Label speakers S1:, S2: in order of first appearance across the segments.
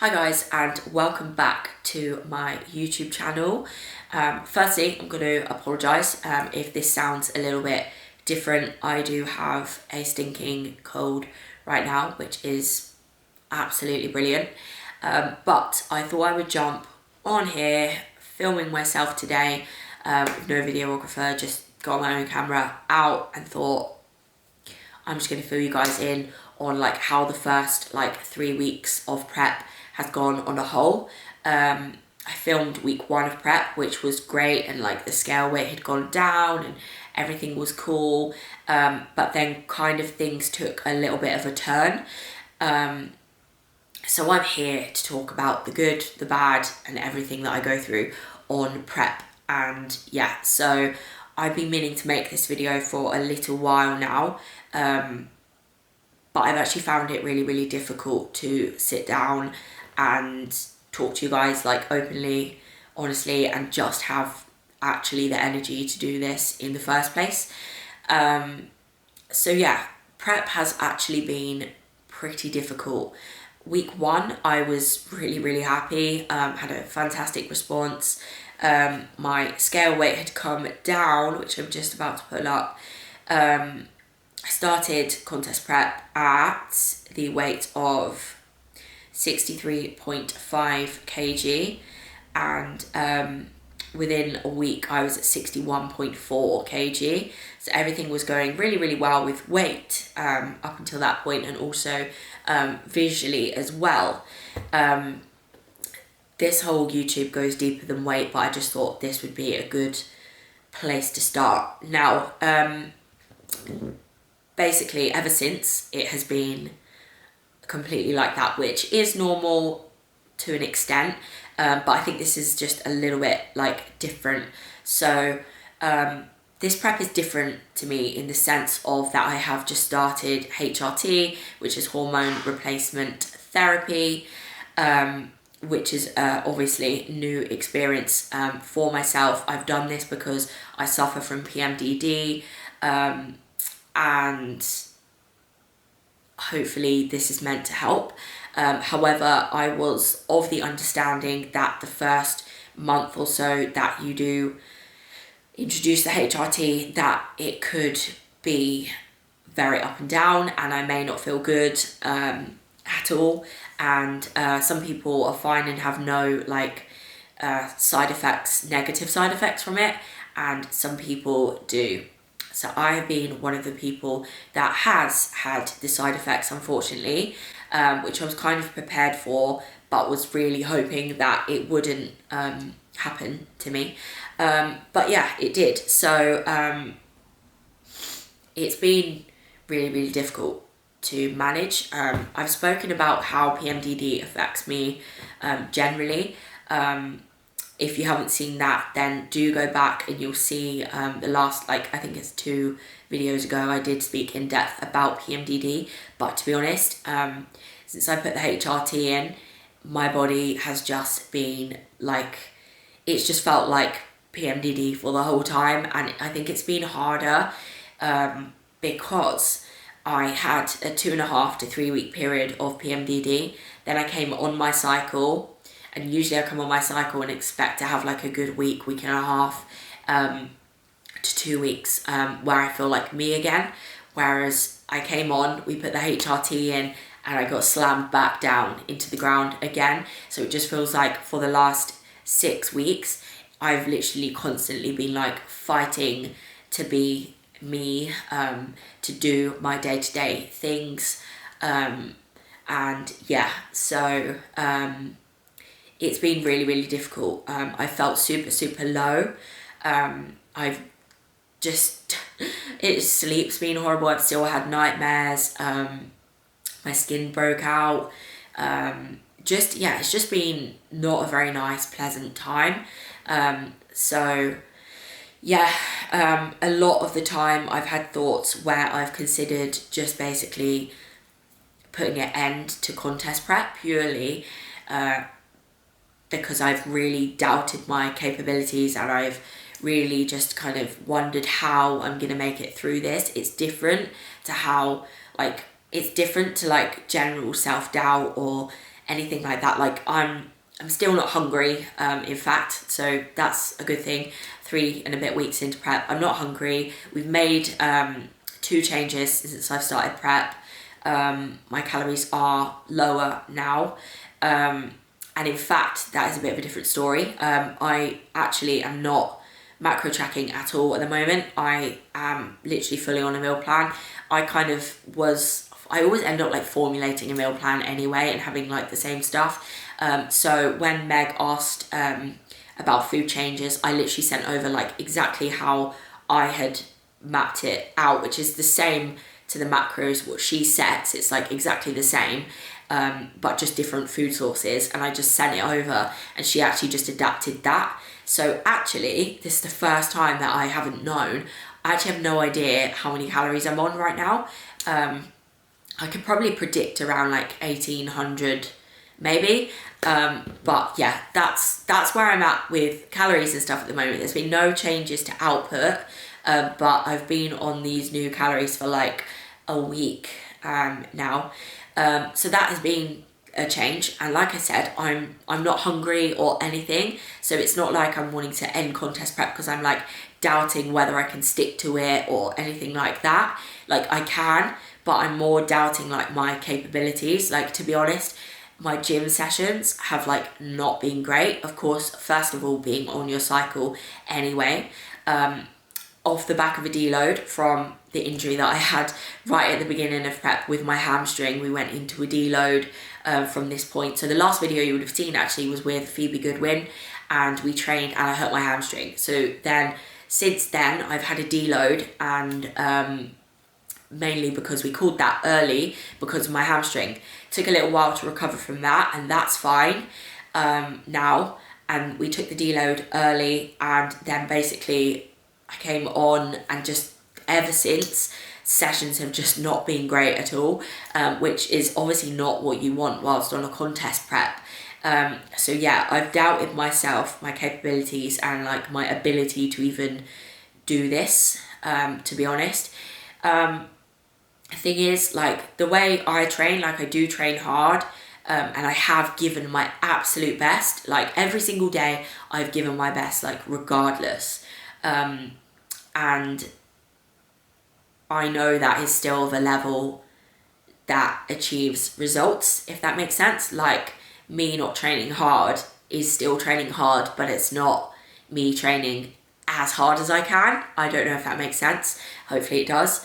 S1: Hi guys, and welcome back to my YouTube channel. Firstly, I'm going to apologise if this sounds a little bit different. I do have a stinking cold right now, which is absolutely brilliant. But I thought I would jump on here, filming myself today with no videographer, just got my own camera out and thought I'm just going to fill you guys in on like how the first 3 weeks of prep has gone on a whole. I filmed week 1 of prep, which was great, and like the scale weight had gone down and everything was cool, but then kind of things took a little bit of a turn. So I'm here to talk about the good, the bad, and everything that I go through on prep. And yeah, so I've been meaning to make this video for a little while now, but I've actually found it really difficult to sit down and talk to you guys like openly, honestly, and just have actually the energy to do this in the first place. So yeah, prep has actually been pretty difficult. Week 1, I was really happy, had a fantastic response. My scale weight had come down, which I'm just about to pull up. I started contest prep at the weight of 63.5 kg, and within a week I was at 61.4 kg. So everything was going really well with weight up until that point, and also visually as well. This whole YouTube goes deeper than weight, but I just thought this would be a good place to start. Now, basically ever since, it has been completely like that, which is normal to an extent, but I think this is just a little bit different. So this prep is different to me in the sense of that I have just started HRT, which is hormone replacement therapy, which is obviously new experience for myself. I've done this because I suffer from PMDD, and hopefully this is meant to help. However, I was of the understanding that the first month or so that you do introduce the HRT, that it could be very up and down, and I may not feel good at all. And some people are fine and have no side effects, negative side effects from it, and some people do. So I have been one of the people that has had the side effects, unfortunately, which I was kind of prepared for, but was really hoping that it wouldn't happen to me. But yeah, it did. So it's been really difficult to manage. I've spoken about how PMDD affects me generally. If you haven't seen that, then do go back and you'll see the last, I think it's 2 videos ago, I did speak in depth about PMDD. But to be honest, since I put the HRT in, my body has just been it's just felt like PMDD for the whole time. And I think it's been harder because I had a 2.5 to 3 week period of PMDD. Then I came on my cycle. And usually I come on my cycle and expect to have a good week and a half to 2 weeks where I feel like me again. Whereas I came on, we put the HRT in, and I got slammed back down into the ground again. So it just feels like for the last 6 weeks, I've literally constantly been fighting to be me, to do my day-to-day things. And yeah, so it's been really difficult. I felt super low. I've just, sleep's been horrible. I've still had nightmares. My skin broke out. It's just been not a very nice, pleasant time. So yeah, a lot of the time I've had thoughts where I've considered just basically putting an end to contest prep purely because I've really doubted my capabilities, and I've really just kind of wondered how I'm going to make it through this. It's different to how, it's different to general self-doubt or anything like that. Like I'm still not hungry, in fact, so that's a good thing. 3 and a bit weeks into prep, I'm not hungry. We've made 2 changes since I've started prep. My calories are lower now, and in fact that is a bit of a different story. I actually am not macro tracking at all at the moment. I am literally fully on a meal plan. I always end up like formulating a meal plan anyway and having like the same stuff. So when Meg asked about food changes, I literally sent over like exactly how I had mapped it out, which is the same to the macros what she sets. It's like exactly the same, but just different food sources, and I just sent it over and she actually just adapted that. So actually this is the first time that I haven't known. I actually have no idea how many calories I'm on right now. I could probably predict around like 1800 maybe, but yeah, that's where I'm at with calories and stuff at the moment. There's been no changes to output, but I've been on these new calories for like a week now, so that has been a change. And like I said, I'm not hungry or anything, so it's not like I'm wanting to end contest prep because I'm like doubting whether I can stick to it or anything like that. Like I can, but I'm more doubting like my capabilities. Like, to be honest, my gym sessions have like not been great. Of course, first of all, being on your cycle anyway, off the back of a deload from the injury that I had right at the beginning of prep with my hamstring. We went into a deload from this point. So the last video you would have seen actually was with Phoebe Goodwin, and we trained and I hurt my hamstring. So then since then I've had a deload, and mainly because we called that early because of my hamstring. Took a little while to recover from that, and that's fine now. And we took the deload early, and then basically I came on, and just ever since, sessions have just not been great at all, which is obviously not what you want whilst on a contest prep. So yeah, I've doubted myself, my capabilities, and like my ability to even do this, to be honest. The thing is, like, the way I train, like I do train hard, and I have given my absolute best. Like every single day I've given my best, like regardless. And I know that is still the level that achieves results, if that makes sense. Like, me not training hard is still training hard, but it's not me training as hard as I can. I don't know if that makes sense. Hopefully it does.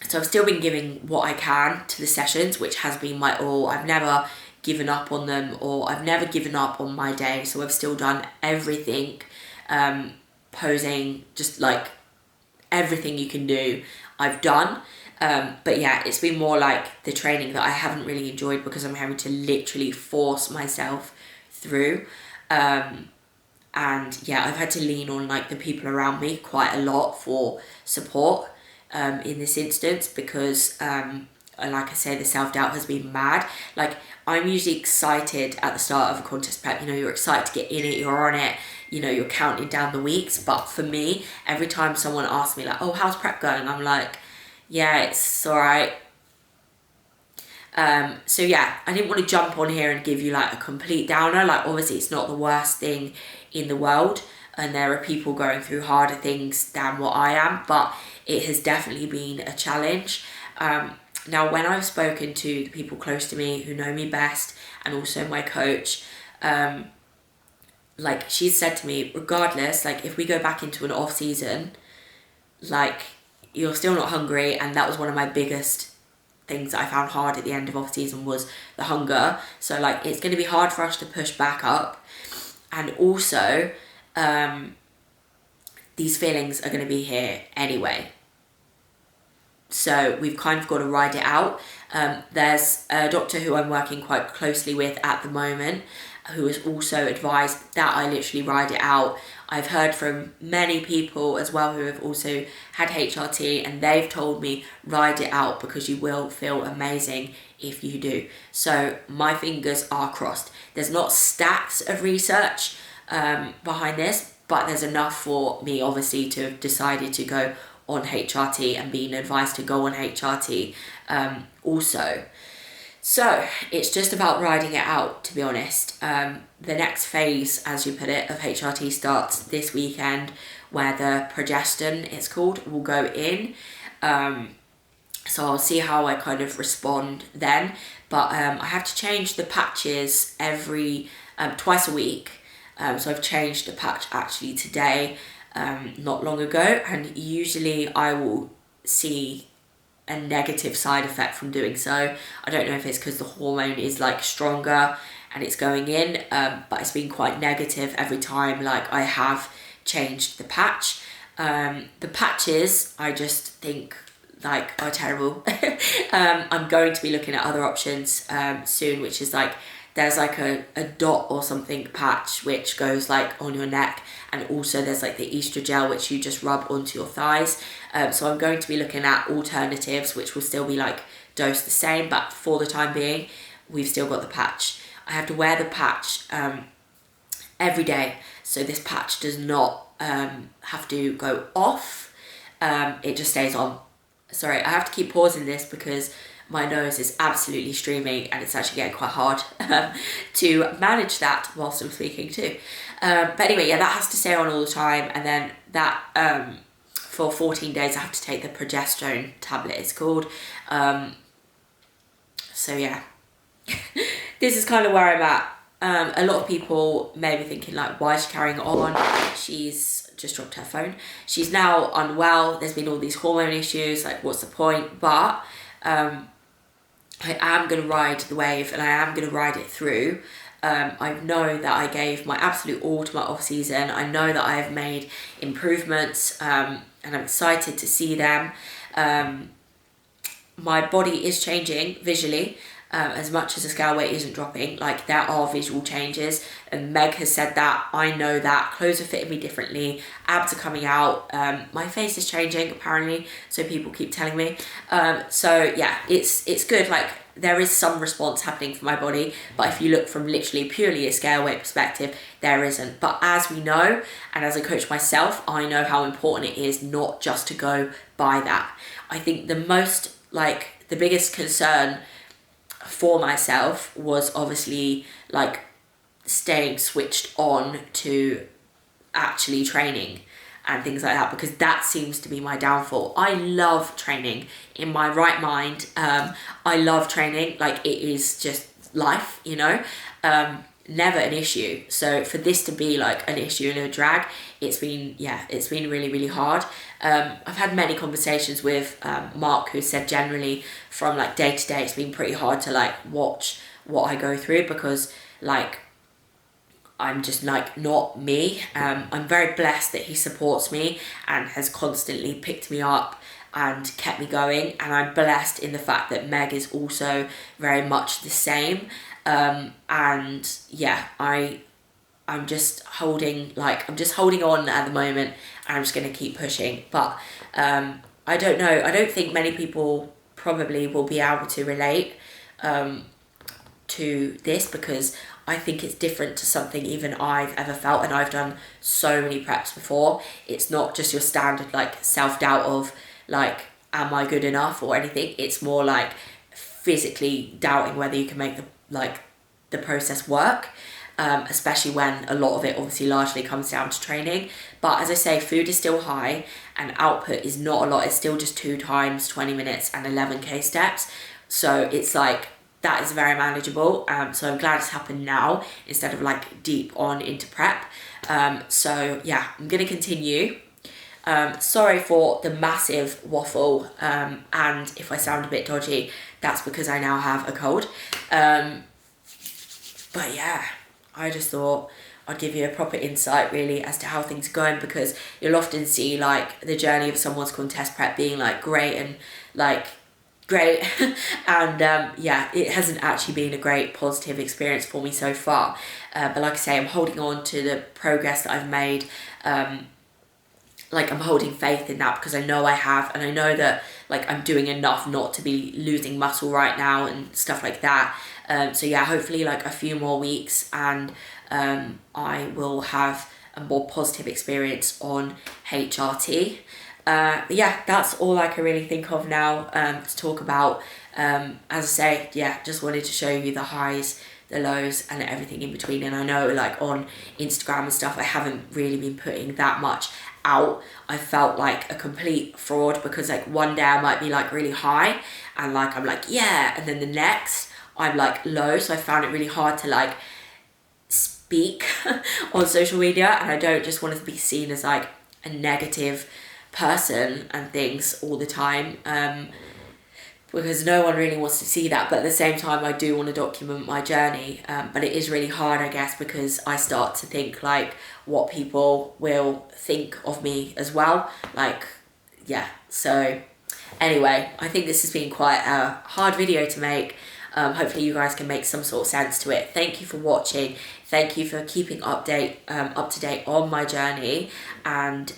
S1: So I've still been giving what I can to the sessions, which has been my all. I've never given up on them, or I've never given up on my day. So I've still done everything, posing, just like everything you can do, I've done. But yeah, it's been more like the training that I haven't really enjoyed because I'm having to literally force myself through. And yeah, I've had to lean on like the people around me quite a lot for support in this instance, because like I say, the self-doubt has been mad. Like, I'm usually excited at the start of a contest prep. You know, you're excited to get in it, you're on it, you know, you're counting down the weeks. But for me, every time someone asks me like, oh, how's prep going? I'm like, yeah, it's all right. So yeah, I didn't want to jump on here and give you like a complete downer. Like, obviously it's not the worst thing in the world, and there are people going through harder things than what I am, but it has definitely been a challenge. Now, when I've spoken to the people close to me who know me best, and also my coach, like, she's said to me, regardless, like, if we go back into an off season, like, you're still not hungry. And that was one of my biggest things that I found hard at the end of off season, was the hunger. So like, it's going to be hard for us to push back up, and also these feelings are going to be here anyway. So we've kind of got to ride it out. There's a doctor who I'm working quite closely with at the moment, who has also advised that I literally ride it out. I've heard from many people as well who have also had HRT, and they've told me ride it out because you will feel amazing if you do. So my fingers are crossed. There's not stacks of research behind this, but there's enough for me obviously to have decided to go on HRT and being advised to go on HRT also. So it's just about riding it out, to be honest. The next phase, as you put it, of HRT starts this weekend, where the progestin, it's called, will go in. So I'll see how I kind of respond then. But I have to change the patches every twice a week. So I've changed the patch actually today, not long ago, and usually I will see a negative side effect from doing so. I don't know if it's because the hormone is like stronger and it's going in, but it's been quite negative every time like I have changed the patch. The patches, I just think like are terrible. I'm going to be looking at other options soon, which is like there's like a dot or something patch which goes like on your neck, and also there's like the estrogel which you just rub onto your thighs. So I'm going to be looking at alternatives which will still be like dosed the same, but for the time being we've still got the patch. I have to wear the patch every day, so this patch does not have to go off. It just stays on. Sorry, I have to keep pausing this because my nose is absolutely streaming and it's actually getting quite hard to manage that whilst I'm speaking too. But anyway, yeah, that has to stay on all the time, and then that for 14 days I have to take the progesterone tablet, it's called. So yeah, this is kind of where I'm at. A lot of people may be thinking like, why is she carrying it on? She's just dropped her phone. She's now unwell. There's been all these hormone issues, like what's the point? But I am going to ride the wave and I am going to ride it through. I know that I gave my absolute all to my off season. I know that I have made improvements and I'm excited to see them. My body is changing visually. As much as the scale weight isn't dropping, like there are visual changes, and Meg has said that, I know that. Clothes are fitting me differently, abs are coming out, my face is changing apparently, so people keep telling me. So yeah, it's good, like there is some response happening for my body, but if you look from literally purely a scale weight perspective, there isn't. But as we know, and as a coach myself, I know how important it is not just to go by that. I think the biggest concern for myself was obviously like staying switched on to actually training and things like that, because that seems to be my downfall. I love training in my right mind. I love training, like it is just life, you know. Never an issue. So for this to be like an issue and a drag, it's been really, really hard. I've had many conversations with Mark, who said generally from like day to day, it's been pretty hard to like watch what I go through, because like I'm just like not me. I'm very blessed that he supports me and has constantly picked me up and kept me going, and I'm blessed in the fact that Meg is also very much the same. And yeah, I'm just holding on at the moment, and I'm just going to keep pushing. But I don't know, I don't think many people probably will be able to relate to this, because I think it's different to something even I've ever felt, and I've done so many preps before. It's not just your standard like self-doubt of like, am I good enough or anything. It's more like physically doubting whether you can make the process work, especially when a lot of it obviously largely comes down to training. But as I say, food is still high and output is not a lot. It's still just 2 times 20 minutes and 11k steps. So it's like, that is very manageable. So I'm glad it's happened now instead of like deep on into prep. So yeah, I'm going to continue. Sorry for the massive waffle, and if I sound a bit dodgy, that's because I now have a cold. But yeah, I just thought I'd give you a proper insight really as to how things are going, because you'll often see like the journey of someone's contest prep being like great and like great and yeah, it hasn't actually been a great positive experience for me so far, but like I say, I'm holding on to the progress that I've made. Like I'm holding faith in that, because I know I have, and I know that like I'm doing enough not to be losing muscle right now and stuff like that. So yeah, hopefully like a few more weeks and I will have a more positive experience on HRT. Yeah, that's all I can really think of now to talk about. As I say, yeah, just wanted to show you the highs, the lows, and everything in between. And I know like on Instagram and stuff, I haven't really been putting that much out. I felt like a complete fraud because like one day I might be like really high and like I'm like yeah, and then the next I'm like low. So I found it really hard to like speak on social media, and I don't just want to be seen as like a negative person and things all the time, because no one really wants to see that. But at the same time, I do want to document my journey, but it is really hard, I guess, because I start to think like what people will think of me as well, like yeah. So anyway, I think this has been quite a hard video to make. Hopefully you guys can make some sort of sense to it. Thank you for watching. Thank you for keeping up to date on my journey, and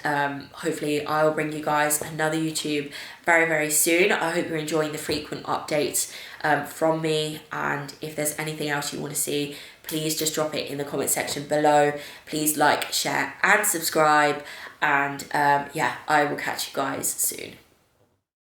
S1: hopefully I will bring you guys another YouTube very, very soon. I hope you're enjoying the frequent updates from me, and if there's anything else you want to see, please just drop it in the comment section below. Please like, share and subscribe, and yeah, I will catch you guys soon.